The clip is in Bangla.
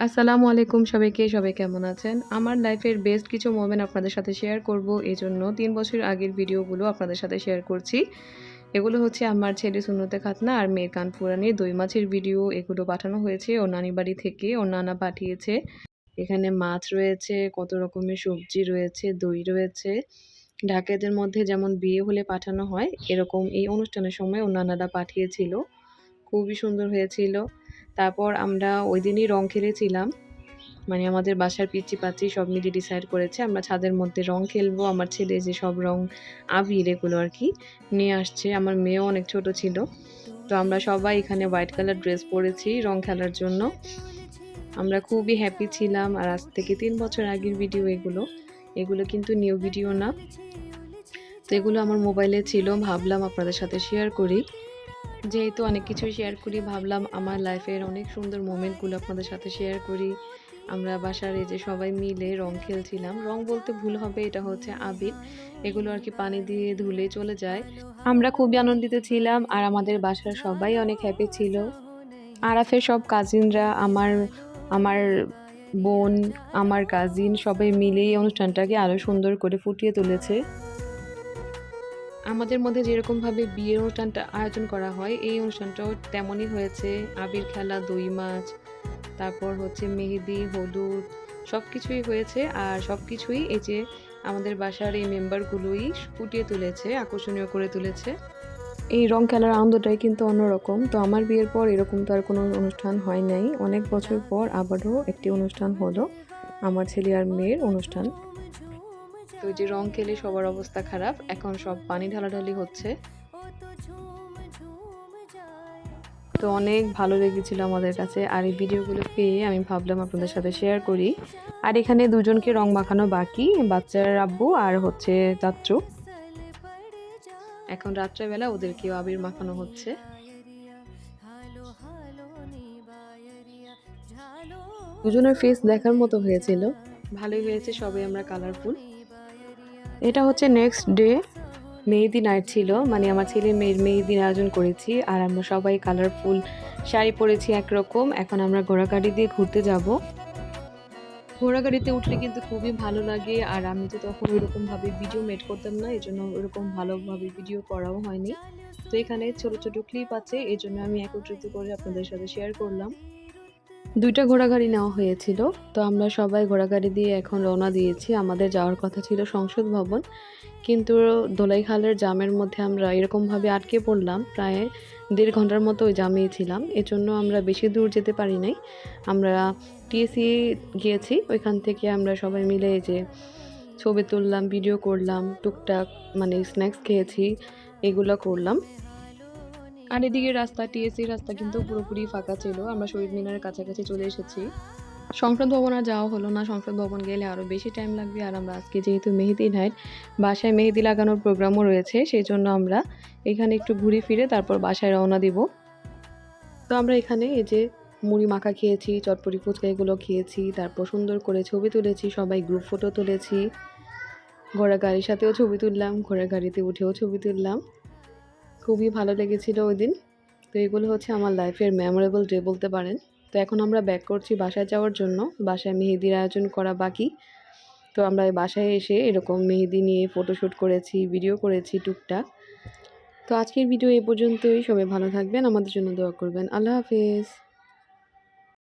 আসসালামু আলাইকুম সবাইকে। সবাই কেমন আছেন? আমার লাইফের বেস্ট কিছু মোমেন্ট আপনাদের সাথে শেয়ার করব। এজন্য ৩ বছর আগের ভিডিওগুলো আপনাদের সাথে শেয়ার করছি। এগুলো হচ্ছে আমার ছেলে সুন্নতে খাতনা আর মেয়ের কান ফুরানির ২ মাসের ভিডিও। এগুলো পাঠানো হয়েছে ওর নানি বাড়ি থেকে। ওর নানা পাঠিয়েছে। এখানে মাছ রয়েছে, কত রকমের সবজি রয়েছে, দই রয়েছে। ঢাকাইদের মধ্যে যেমন বিয়ে হলে পাঠানো হয়, এরকম এই অনুষ্ঠানের সময় ওর নানারা পাঠিয়েছিল। খুবই সুন্দর হয়েছিল। তারপর আমরা ওইদিনই রং খেলেছিলাম। মানে আমাদের বাসার পিচ্চি-পাচ্চি সব মিলে ডিসাইড করেছে আমরা ছাদের মধ্যে রং খেলবো। আমার ছেলে যে সব রং আবির এগুলো আরকি নিয়ে আসছে। আমার মেয়েও অনেক ছোট ছিল। তো আমরা সবাই এখানে হোয়াইট কালার ড্রেস পরেছি রং খেলার জন্য। আমরা খুবই হ্যাপি ছিলাম। আর আজ থেকে ৩ বছর আগের ভিডিও এগুলো। এগুলো কিন্তু নিউ ভিডিও না। তো এগুলো আমার মোবাইলে ছিল, ভাবলাম আপনাদের সাথে শেয়ার করি। যেহেতু অনেক কিছুই শেয়ার করি, ভাবলাম আমার লাইফের অনেক সুন্দর মোমেন্টগুলো আপনাদের সাথে শেয়ার করি। আমরা বাসার এই যে সবাই মিলে রং খেলছিলাম। রং বলতে ভুল হবে, এটা হচ্ছে আবির। এগুলো আর কি পানি দিয়ে ধুলে চলে যায়। আমরা খুবই আনন্দিত ছিলাম আর আমাদের বাসার সবাই অনেক হ্যাপি ছিল। আরাফের সব কাজিনরা, আমার আমার বোন, আমার কাজিন সবাই মিলেই অনুষ্ঠানটাকে আরও সুন্দর করে ফুটিয়ে তুলেছে। আমাদের মধ্যে যেরকমভাবে বিয়ের অনুষ্ঠানটা আয়োজন করা হয়, এই অনুষ্ঠানটাও তেমনই হয়েছে। আবির খেলা, দই মাছ, তারপর হচ্ছে মেহেদি, হলুদ সব কিছুই হয়েছে। আর সব কিছুই এই যে আমাদের বাসার এই মেম্বারগুলোই ফুটিয়ে তুলেছে, আকর্ষণীয় করে তুলেছে। এই রং খেলার আনন্দটাই কিন্তু অন্যরকম। তো আমার বিয়ের পর এরকম তো আর কোনো অনুষ্ঠান হয় নাই। অনেক বছর পর আবারও একটি অনুষ্ঠান হলো, আমার ছেলে আর মেয়ের অনুষ্ঠান। তো যে রং খেলে সবার অবস্থা খারাপ, এখন সব পানি ঢালাঢালি হচ্ছে। তো অনেক ভালো লেগেছিল আমাদের কাছে। আর এই ভিডিওগুলো পেয়ে আমি ভাবলাম আপনাদের সাথে শেয়ার করি। আর এখানে দুজনকে রং মাখানো বাকি, বাচ্চার আব্বু আর হচ্ছে চাচ্চু। এখন রাত্রেবেলা ওদেরকেও আবির মাখানো হচ্ছে। দুজনের ফেস দেখার মতো হয়েছিল, ভালোই হয়েছে। সবাই আমরা কালারফুল। এটা হচ্ছে নেক্সট ডে, মেহেদি নাইট ছিল। মানে আমার ছেলে মেয়ের মেহেদির আয়োজন করেছি আর আমরা সবাই কালারফুল শাড়ি পরেছি একরকম। এখন আমরা ঘোড়াগাড়ি দিয়ে ঘুরতে যাব। ঘোড়াগাড়িতে উঠলে কিন্তু খুবই ভালো লাগে। আর আমি তো তখন ওইরকমভাবে ভিডিও মেড করতাম না, এই জন্য ওইরকম ভালোভাবে ভিডিও করাও হয়নি। তো এখানে ছোট ছোট ক্লিপ আছে, এই জন্য আমি একত্রিত করে আপনাদের সাথে শেয়ার করলাম। ২টা ঘোড়াগাড়ি নেওয়া হয়েছিল। তো আমরা সবাই ঘোড়াগাড়ি দিয়ে এখন রওনা দিয়েছি। আমাদের যাওয়ার কথা ছিল সংসদ ভবন, কিন্তু ধোলাইখালের জামের মধ্যে আমরা এরকমভাবে আটকে পড়লাম। প্রায় ১.৫ ঘন্টার মতো ওই জামেই ছিলাম। এজন্য আমরা বেশি দূর যেতে পারি নাই। আমরা টিএসসি গিয়েছি। ওইখান থেকে আমরা সবাই মিলে এই যে ছবি তুললাম, ভিডিও করলাম, টুকটাক মানে স্ন্যাক্স খেয়েছি, এগুলো করলাম। আর এদিকে রাস্তা, টিএসসি রাস্তা কিন্তু পুরোপুরি ফাঁকা ছিল। আমরা শহীদ মিনারের কাছাকাছি চলে এসেছি। সংসদ ভবন আর যাওয়া হলো না। সংসদ ভবন গেলে আরও বেশি টাইম লাগবে। আর আমরা আজকে যেহেতু মেহেদি নাইট, বাসায় মেহেদি লাগানোর প্রোগ্রামও রয়েছে, সেই জন্য আমরা এখানে একটু ঘুরে ফিরে তারপর বাসায় রওনা দিব। তো আমরা এখানে এই যে মুড়ি মাখা খেয়েছি, চটপটি ফুচকা এগুলো খেয়েছি, তারপর সুন্দর করে ছবি তুলেছি, সবাই গ্রুপ ফটো তুলেছি। ঘোড়া গাড়ির সাথেও ছবি তুললাম, ঘোড়া গাড়িতে উঠেও ছবি তুললাম। খুবই ভালো লেগেছিল ওই দিন। তো এগুলো হচ্ছে আমার লাইফের মেমোরেবল ডে বলতে পারেন। তো এখন আমরা ব্যাক করছি বাসায় যাওয়ার জন্য। বাসায় মেহেদির আয়োজন করা বাকি। তো আমরা বাসায় এসে এরকম মেহেদি নিয়ে ফটোশ্যুট করেছি, ভিডিও করেছি টুকটাক। তো আজকের ভিডিও এ পর্যন্তই। সবাই ভালো থাকবেন, আমাদের জন্য দোয়া করবেন। আল্লাহ হাফেজ।